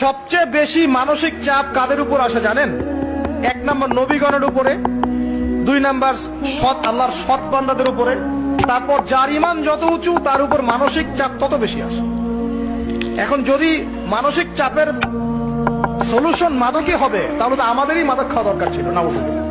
সবচেয়ে বেশি মানসিক চাপ কাদের উপর আসে জানেন? 1 নম্বর নবীগণের উপরে, 2 নম্বর সৎ আল্লাহর সৎ বান্দাদের উপরে, তারপর যার ঈমান যত উঁচু তার উপর মানসিক চাপ তত বেশি আসে। এখন যদি মানসিক চাপের সলিউশন মাদকই হবে, তাহলে তো আমাদেরই মাদক খাওয়া দরকার ছিল। নাউজুবিল্লাহ।